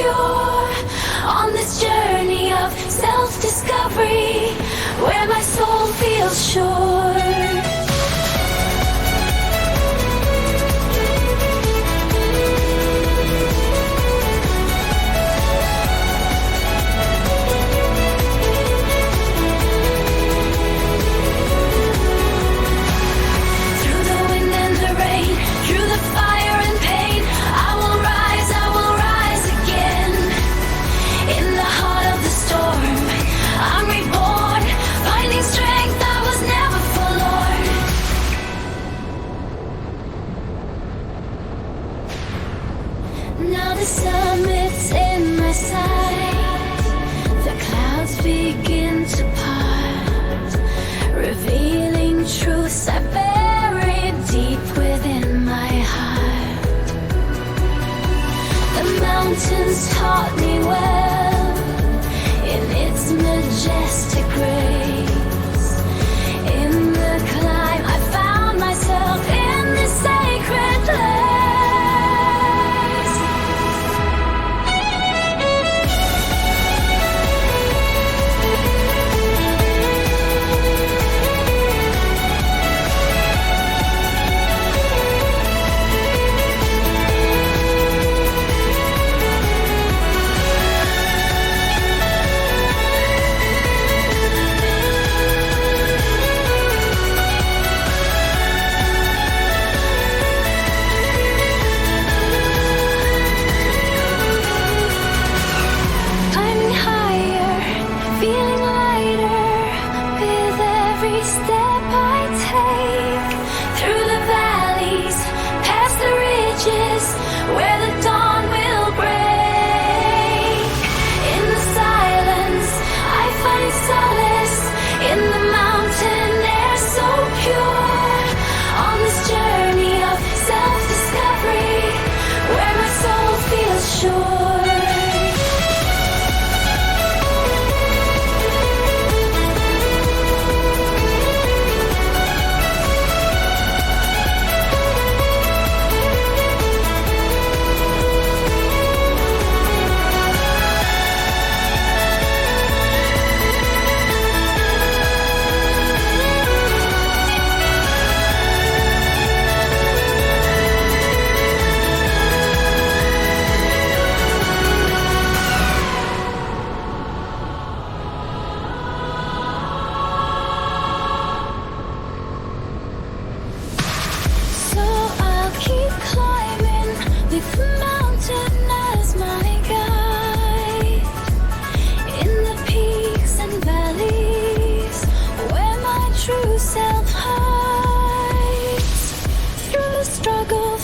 pure. On this journey of self-discovery, where my soul feels sure. Now the summit's in my sight, the clouds begin to part, revealing truths I buried deep within my heart. The mountains taught me well in its majestic grace. In the climb I found myself in this sacred place. Where the dawn will break. In the silence I find solace, in the mountain air so pure. On this journey of self-discovery, where my soul feels sure.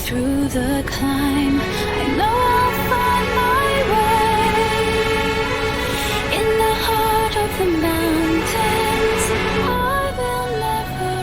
Through the climb, I know I'll find my way. In the heart of the mountains, I will never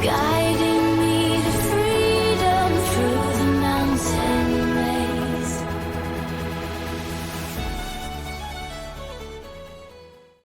God.